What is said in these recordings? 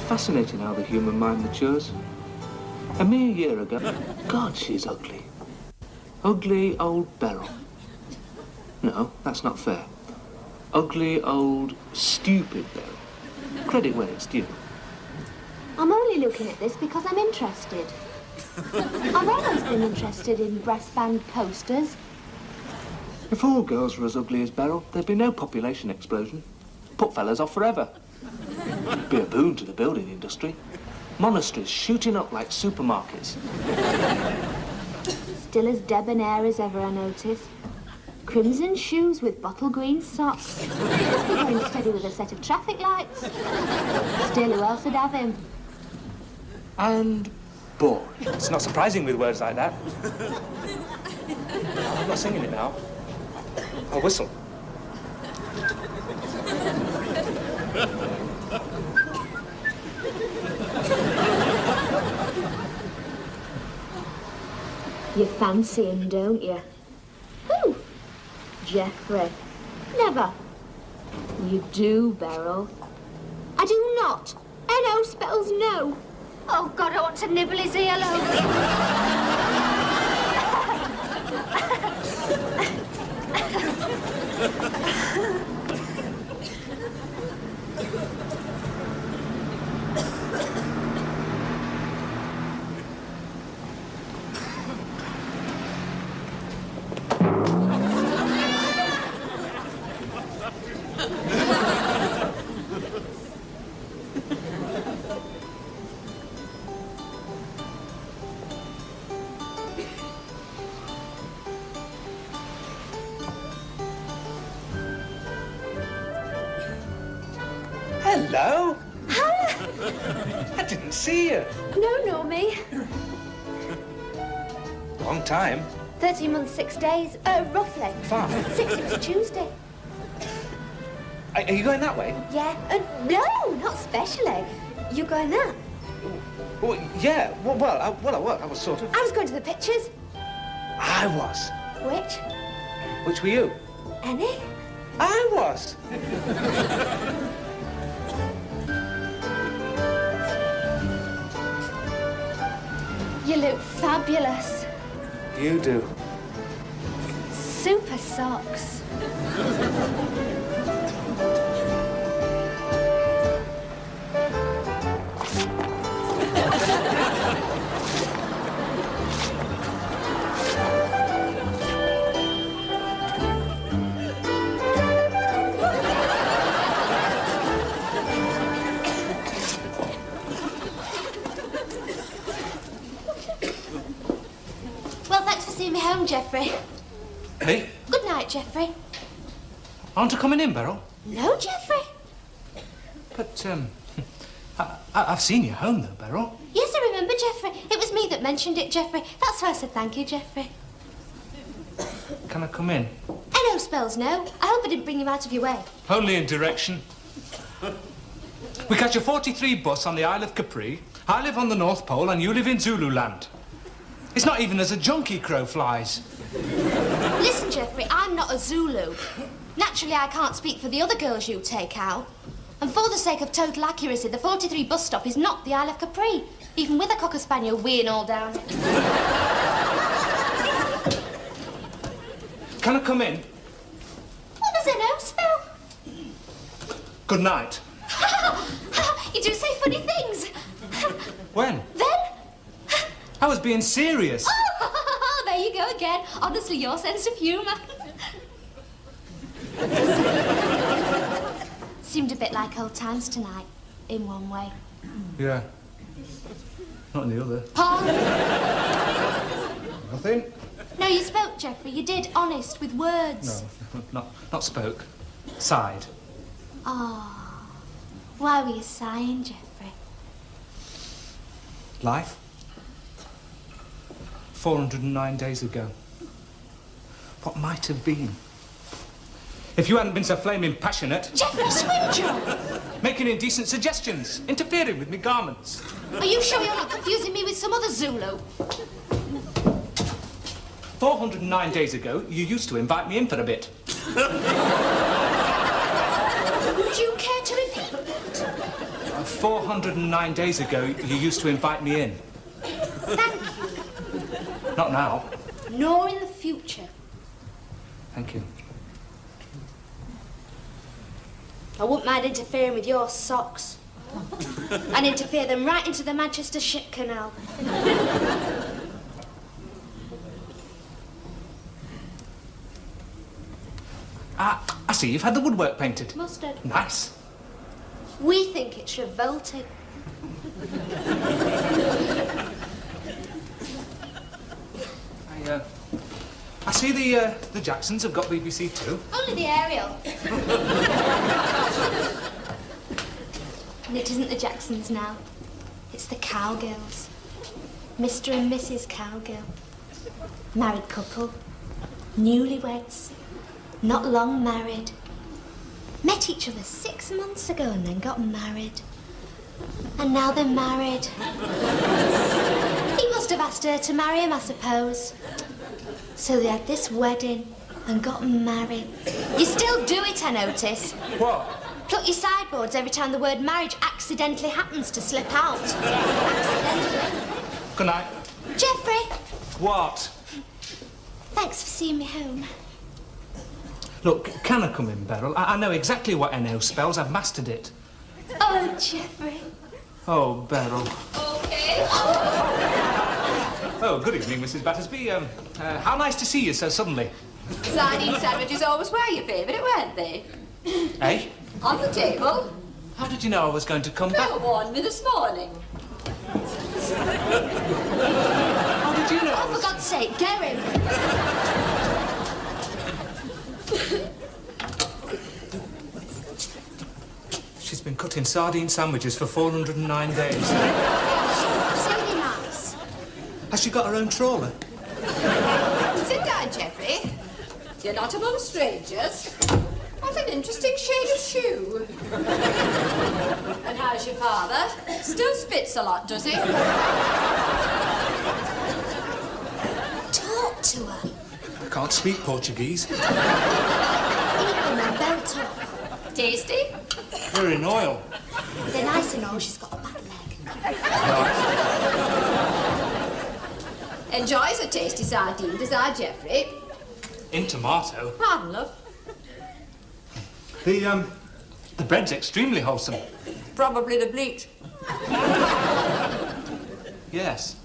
fascinating how the human mind matures. A mere year ago... God, she's ugly. Ugly old Beryl. No, that's not fair. Ugly old stupid Beryl. Credit where it's due. I'm only looking at this because I'm interested. I've always been interested in brass band posters. If all girls were as ugly as Beryl, there'd be no population explosion. Put fellas off forever. Be a boon to the building industry. Monasteries shooting up like supermarkets. Still as debonair as ever, I notice. Crimson shoes with bottle green socks. Must be going steady with a set of traffic lights. Still, who else would have him? And boring. It's not surprising with words like that. I'm not singing it now. I'll whistle. You fancy him, don't you? Who? Geoffrey. Never. You do, Beryl. I do not. N-O spells no. Oh, God, I want to nibble his earlobe. Hello. I didn't see you. No, me. Long time. 13 months, 6 days. Roughly. 5. 6, it was Tuesday. Are you going that way? Yeah. No, not specially. You going that? Well, yeah. I was sort of... I was going to the pictures. I was. Which? Which were you? Any? I was. You look fabulous. You do. Super socks. See me home, Geoffrey. Me? Good night, Geoffrey. Aren't you coming in, Beryl? No, Geoffrey. But, I've seen you home, though, Beryl. Yes, I remember, Geoffrey. It was me that mentioned it, Geoffrey. That's why I said thank you, Geoffrey. Can I come in? N-O spells no. I hope I didn't bring you out of your way. Only in direction. We catch a 43 bus on the Isle of Capri. I live on the North Pole and you live in Zululand. It's not even as a junkie crow flies. Listen, Geoffrey, I'm not a Zulu. Naturally, I can't speak for the other girls you take out. And for the sake of total accuracy, the 43 bus stop is not the Isle of Capri, even with a cocker spaniel weeing all down it. Can I come in? What does N-O spell? Good night. You do say funny things. When? Then? I was being serious. Oh, there you go again. Honestly, your sense of humour. Seemed a bit like old times tonight, in one way. Yeah. Not in the other. Paul? Nothing? No, you spoke, Geoffrey. You did, honest, with words. No, not spoke. Sighed. Oh, why were you sighing, Geoffrey? Life? 409 days ago. What might have been? If you hadn't been so flaming passionate... Geoffrey Swinjo! Making indecent suggestions, interfering with me garments. Are you sure you're not confusing me with some other Zulu? 409 days ago, you used to invite me in for a bit. Would you care to repeat that? 409 days ago, you used to invite me in. Thank you. Not now. Nor in the future. Thank you. I wouldn't mind interfering with your socks. And interfere them right into the Manchester Ship Canal. I see you've had the woodwork painted. Mustard. Nice. We think it's revolting. I see the Jacksons have got BBC too. Only the Ariel. And it isn't the Jacksons now. It's the Cowgirls. Mr. and Mrs. Cowgill. Married couple. Newlyweds. Not long married. Met each other 6 months ago and then got married. And now they're married. He must have asked her to marry him, I suppose. So they had this wedding and got married. You still do it, I notice. What? Pluck your sideboards every time the word marriage accidentally happens to slip out. Accidentally. Good night. Geoffrey! What? Thanks for seeing me home. Look, can I come in, Beryl? I know exactly what NO spells. I've mastered it. Oh, Geoffrey. Oh, Beryl. Okay. Oh, good evening, Mrs. Battersby. How nice to see you so suddenly. Sardine sandwiches always were your favourite, weren't they? Eh? On the table. How did you know I was going to come back? You warned me this morning. How did you know? Oh, for God's sake, get him. She's been cutting sardine sandwiches for 409 days. So nice. Has she got her own trawler? Sit down, Geoffrey. You're not among strangers. What an interesting shade of shoe. And how's your father? Still spits a lot, does he? Talk to her. I can't speak Portuguese. Eat them and belt up. Tasty? They're in oil. They're nice and all. She's got a bad leg. Enjoys a tasty sardine, does our Geoffrey? In tomato. Pardon, love. The bread's extremely wholesome. Probably the bleach. Yes.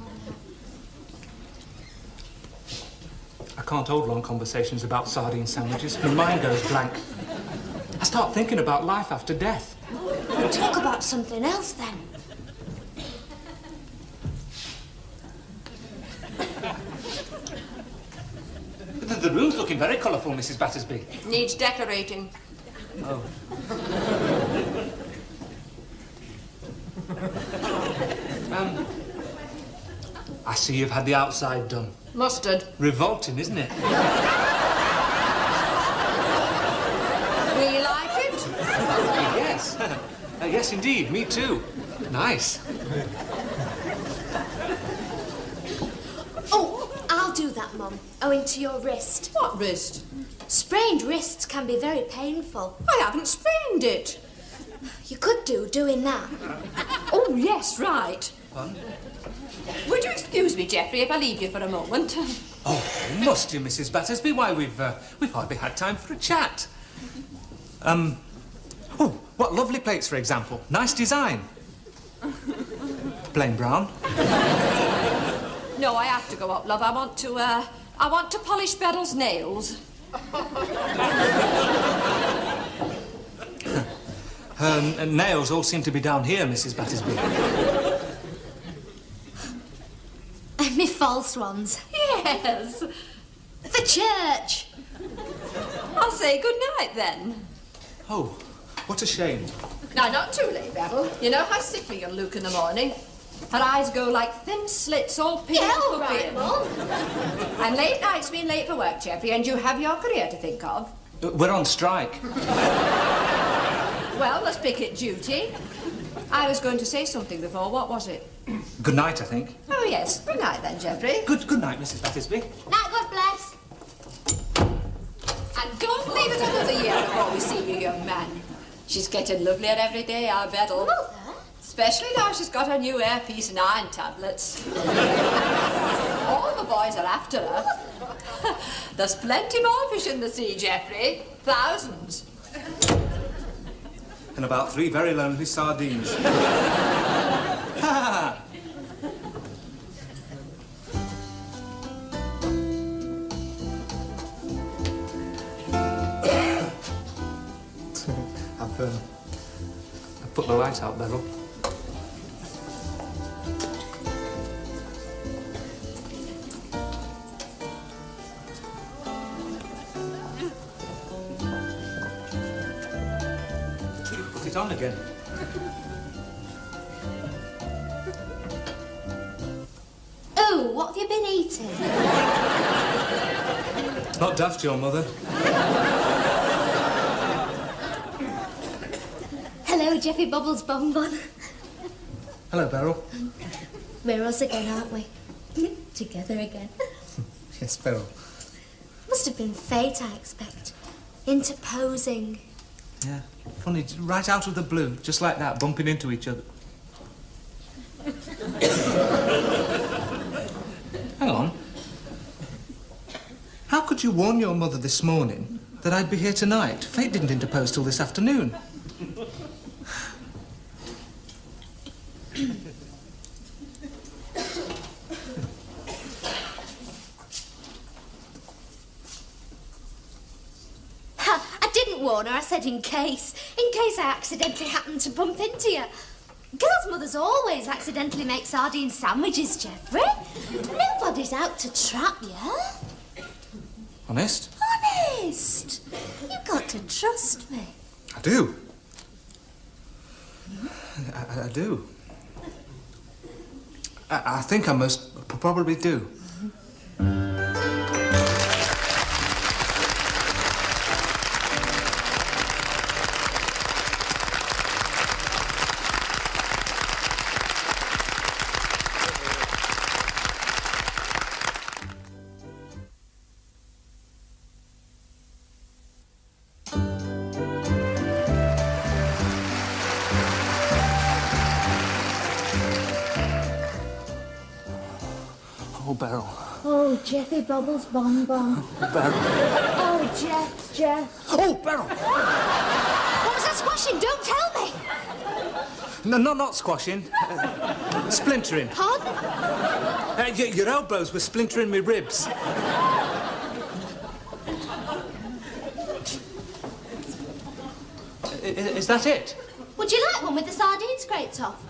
I can't hold long conversations about sardine sandwiches. My mind goes blank. I start thinking about life after death. Talk about something else, then. The room's looking very colourful, Mrs. Battersby. Needs decorating. Oh. I see you've had the outside done. Mustard. Revolting, isn't it? Will you like it? Yes. Yes, indeed. Me too. Nice. Oh, I'll do that, Mum, owing to your wrist. What wrist? Sprained wrists can be very painful. I haven't sprained it. You could do doing that. Oh, yes, right. Fun. Would you excuse me, Geoffrey, if I leave you for a moment? Oh, must you, Mrs. Battersby? Why, we've hardly had time for a chat. Oh, what lovely plates, for example. Nice design. Plain brown. No, I have to go up, love. I want to polish Beryl's nails. Her nails all seem to be down here, Mrs. Battersby. And me false ones. Yes. The church. I'll say good night, then. Oh, what a shame. Now, not too late, Beryl. You know how sickly you'll look in the morning. Her eyes go like thin slits, all pink Yeah, and all puffy. right, Mum. And late nights being late for work, Geoffrey, and you have your career to think of. We're on strike. Well, let's pick it duty. I was going to say something before. What was it? Good night, I think. Oh, yes. Good night, then, Geoffrey. Good night, Mrs. Battersby. Night, God bless. And don't leave it another year before we see you, young man. She's getting lovelier every day, our Beryl. Mother? Especially now she's got her new earpiece and iron tablets. All the boys are after her. There's plenty more fish in the sea, Geoffrey. Thousands. And about 3 very lonely sardines. Ha! I've put the light out, Beryl. Put it on again. Oh, what have you been eating? Not daft, your mother. Hello, Jeffy Bubbles Bonbon. Hello, Beryl. We're us again, aren't we? Together again. Yes, Beryl. Must have been fate, I expect. Interposing. Yeah, funny, right out of the blue, just like that, bumping into each other. Hang on. How could you warn your mother this morning that I'd be here tonight? Fate didn't interpose till this afternoon. Warner, I said in case I accidentally happened to bump into you. Girls' mothers always accidentally make sardine sandwiches, Geoffrey. Nobody's out to trap you. Honest? Honest. You've got to trust me. I do. I do. I think I most probably do. Oh, Beryl. Oh, Jeffy Bubbles Bonbon. Beryl. Oh, Jeff. Oh, Beryl! What was that squashing? Don't tell me. No, not squashing. Splintering. Pardon? Your elbows were splintering me ribs. Is that it? Would you like one with the sardines scraped off?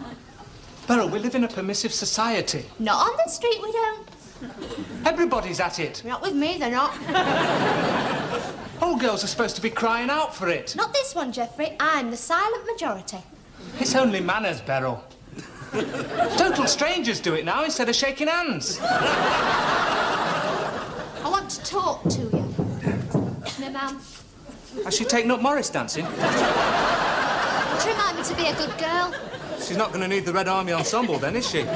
Beryl, we live in a permissive society. Not on the street, we don't. Everybody's at it. Not with me, they're not. All girls are supposed to be crying out for it. Not this one, Geoffrey. I'm the silent majority. It's only manners, Beryl. Total strangers do it now instead of shaking hands. I want to talk to you. No, ma'am. Has she taken up Morris dancing? To remind me to be a good girl. She's not going to need the Red Army Ensemble then, is she?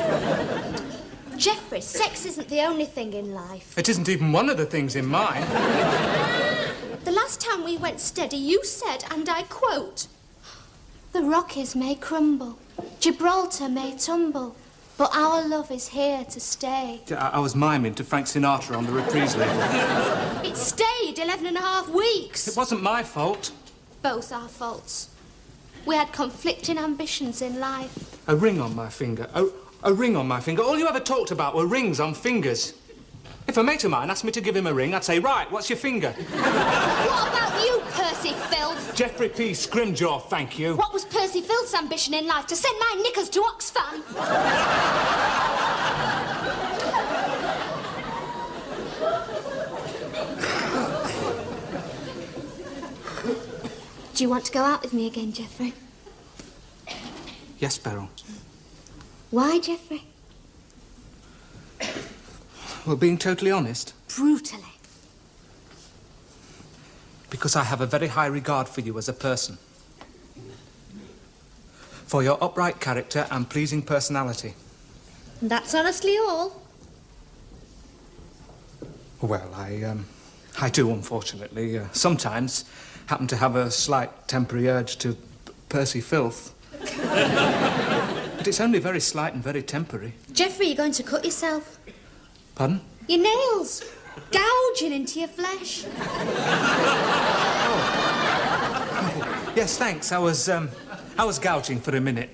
Geoffrey, sex isn't the only thing in life. It isn't even one of the things in mine. The last time we went steady, you said, and I quote, "The Rockies may crumble, Gibraltar may tumble, but our love is here to stay." I was miming to Frank Sinatra on the reprise label. It stayed 11.5 weeks. It wasn't my fault. Both our faults. We had conflicting ambitions in life. A ring on my finger. A ring on my finger. All you ever talked about were rings on fingers. If a mate of mine asked me to give him a ring, I'd say, right, what's your finger? What about you, Percy Filth? Geoffrey P. Scrimjaw, thank you. What was Percy Filth's ambition in life? To send my knickers to Oxfam? Do you want to go out with me again, Geoffrey? Yes, Beryl. Why, Geoffrey? Well, being totally honest, Brutally. because I have a very high regard for you as a person. For your upright character and pleasing personality. And that's honestly all. Well, I do, unfortunately, sometimes happen to have a slight temporary urge to Percy Filth. But it's only very slight and very temporary. Jeffrey, you're going to cut yourself. Pardon? Your nails. Gouging into your flesh. Yes, thanks. I was gouging for a minute.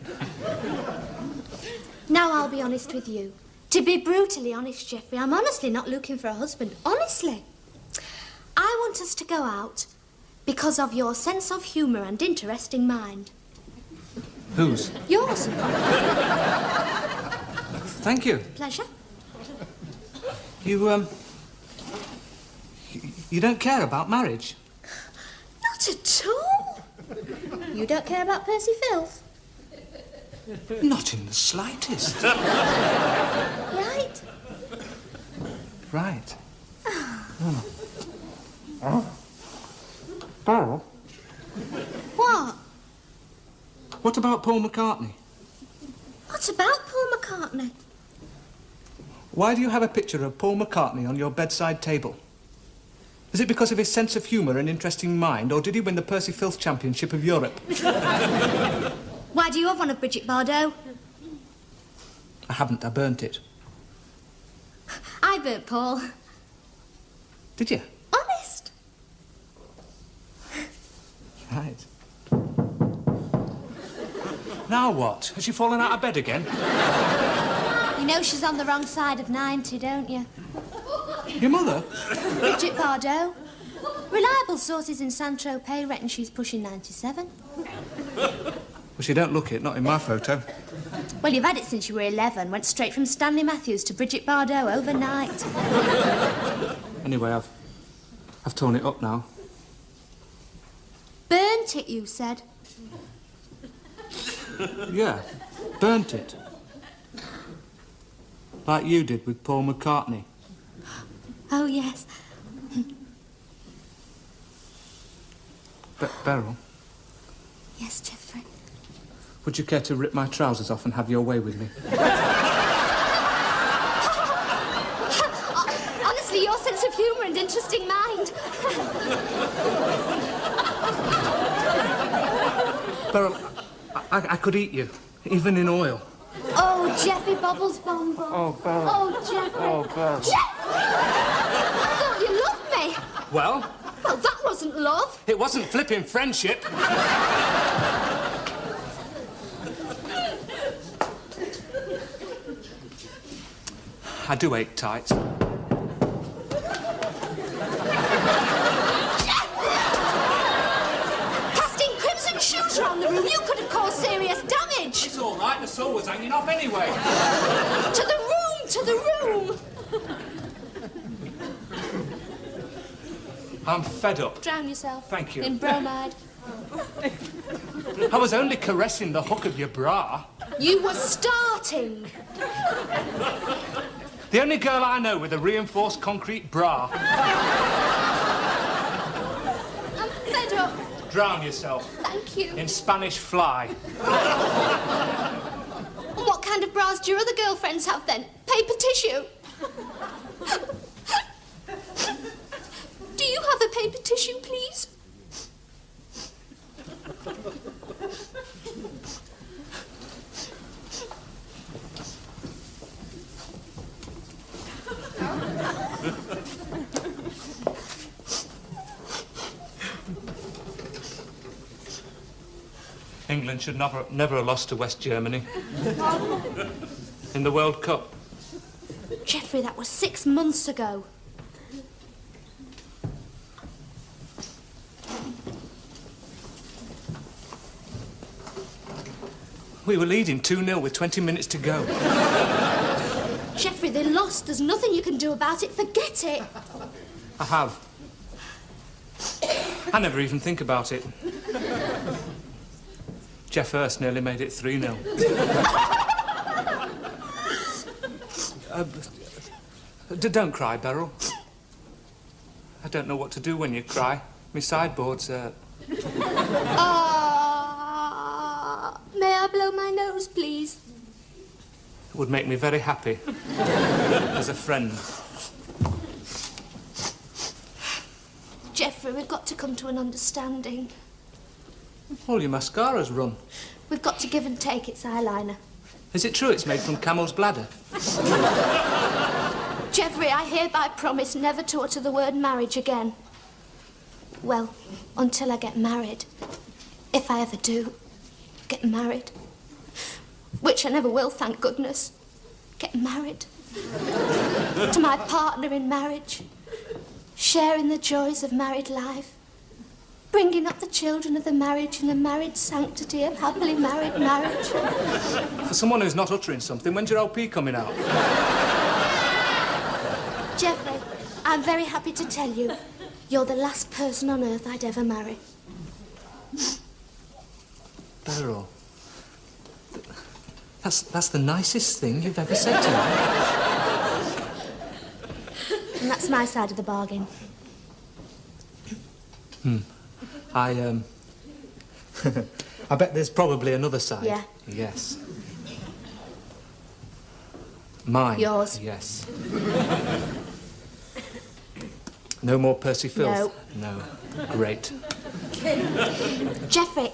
Now I'll be honest with you. To be brutally honest, Jeffrey, I'm honestly not looking for a husband. Honestly. I want us to go out because of your sense of humour and interesting mind. Whose? Yours. Thank you. Pleasure. You don't care about marriage? Not at all. You don't care about Percy Filth? Not in the slightest. Right. Right. Beryl? What? What about Paul McCartney? What about Paul McCartney? Why do you have a picture of Paul McCartney on your bedside table? Is it because of his sense of humour and interesting mind, or did he win the Percy Filth Championship of Europe? Why do you have one of Bridget Bardot? I haven't. I burnt it. I burnt Paul. Did you? Honest. Right. Now what? Has she fallen out of bed again? You know she's on the wrong side of 90, don't you? Your mother? Bridget Bardot. Reliable sources in Saint-Tropez reckon she's pushing 97. Well, she don't look it, not in my photo. Well, you've had it since you were 11. Went straight from Stanley Matthews to Bridget Bardot overnight. Anyway, I've torn it up now. Burnt it, you said. Yeah, burnt it. Like you did with Paul McCartney. Oh, yes. Beryl? Yes, Jeffrey. Would you care to rip my trousers off and have your way with me? Honestly, your sense of humour and interesting mind. Beryl, I could eat you, even in oil. Oh, Jeffrey Bubbles Bum Bum. Oh, Beryl. Oh, Jeffrey. Oh, Beryl. Jeffrey! I thought you loved me. Well? Well, that wasn't love. It wasn't flipping friendship. I do hate tights. Casting crimson shoes around the room, you could have caused serious damage. It's all right, the sole was hanging off anyway. To the room, to the room. I'm fed up. Drown yourself. Thank you. In bromide. I was only caressing the hook of your bra. You were starting. The only girl I know with a reinforced concrete bra. I'm fed up. Drown yourself. Thank you. In Spanish fly. And what kind of bras do your other girlfriends have then? Paper tissue? Do you have a paper tissue, please? England should never have lost to West Germany. In the World Cup. Jeffrey, that was 6 months ago. We were leading 2-0 with 20 minutes to go. Jeffrey, they lost. There's nothing you can do about it. Forget it. I have. I never even think about it. Jeff Hurst nearly made it 3-0. Don't cry, Beryl. I don't know what to do when you cry. My sideboards hurt. May I blow my nose, please? It would make me very happy. As a friend. Jeffrey, we've got to come to an understanding. All your mascara's run. We've got to give and take its eyeliner. Is it true it's made from camel's bladder? Geoffrey, I hereby promise never to utter the word marriage again. Well, until I get married. If I ever do get married. Which I never will, thank goodness. Get married. To my partner in marriage. Sharing the joys of married life. Bringing up the children of the marriage in the married sanctity of happily married marriage. For someone who's not uttering something, when's your LP coming out? Geoffrey, I'm very happy to tell you, you're the last person on earth I'd ever marry. Beryl, that's the nicest thing you've ever said to me. And that's my side of the bargain. I bet there's probably another side. Yeah. Yes. Mine. Yours. Yes. No more Percy filth? No. No. Great. Geoffrey,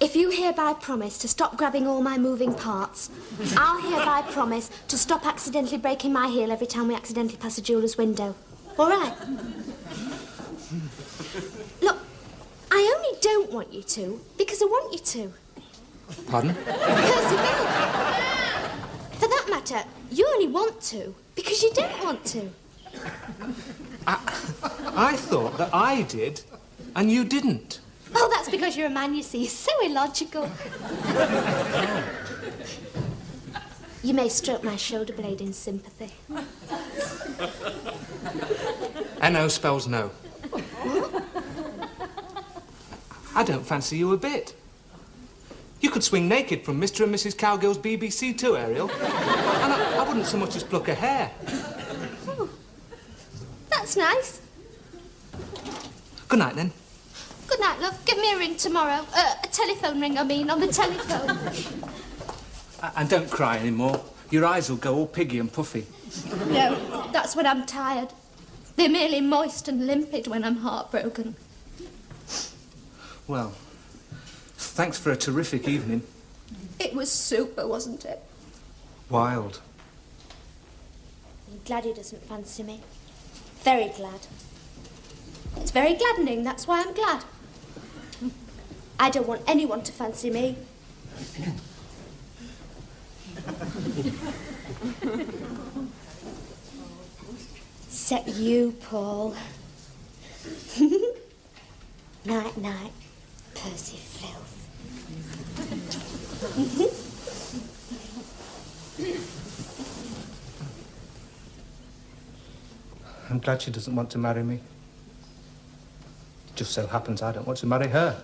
if you hereby promise to stop grabbing all my moving parts, I'll hereby promise to stop accidentally breaking my heel every time we accidentally pass a jeweller's window. All right? Look, I only don't want you to because I want you to. Pardon? Percy Bill. For that matter, you only want to because you don't want to. I thought that I did, and you didn't. Oh, that's because you're a man, you see. So illogical. You may stroke my shoulder blade in sympathy. NO spells no. I don't fancy you a bit. You could swing naked from Mr. and Mrs. Cowgill's BBC too, Ariel. And I wouldn't so much as pluck a hair. Oh, that's nice. Good night, then. Good night, love. Give me a ring tomorrow. A telephone ring, I mean, on the telephone. And don't cry anymore. Your eyes will go all piggy and puffy. No, that's when I'm tired. They're merely moist and limpid when I'm heartbroken. Well, thanks for a terrific evening. It was super, wasn't it? Wild. I'm glad he doesn't fancy me. Very glad. It's very gladdening, that's why I'm glad. I don't want anyone to fancy me. Except you, Paul. Night, night, Percy Filth. I'm glad she doesn't want to marry me. Just so happens I don't want to marry her.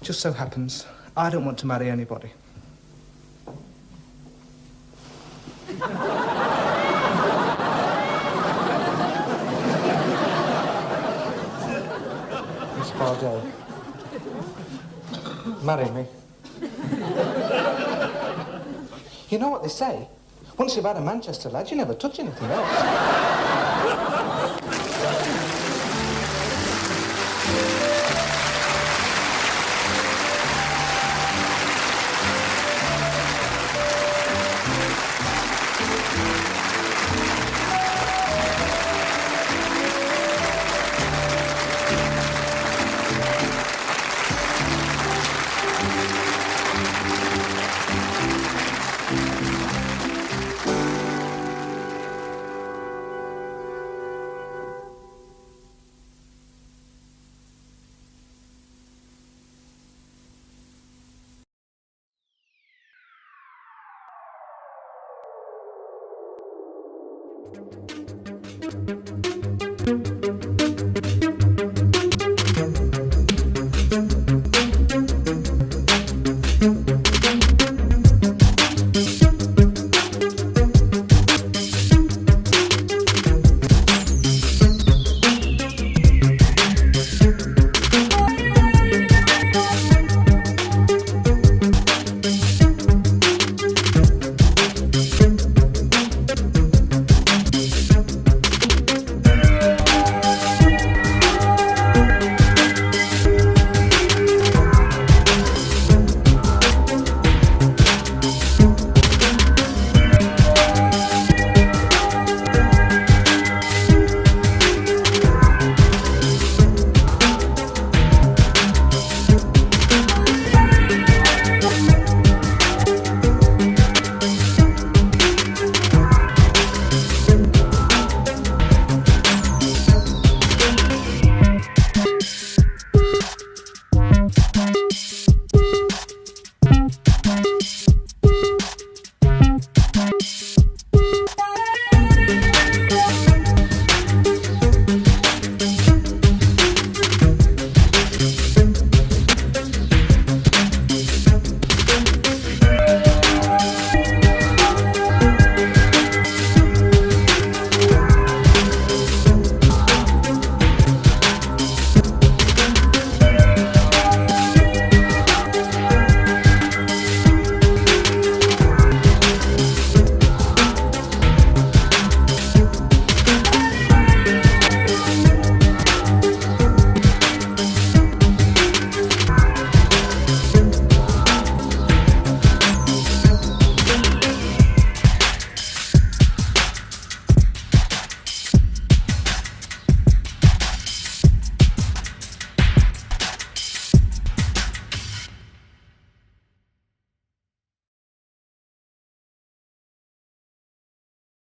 Just so happens I don't want to marry anybody. Miss Bardell, marry me. You know what they say? Once you've had a Manchester lad, you never touch anything else.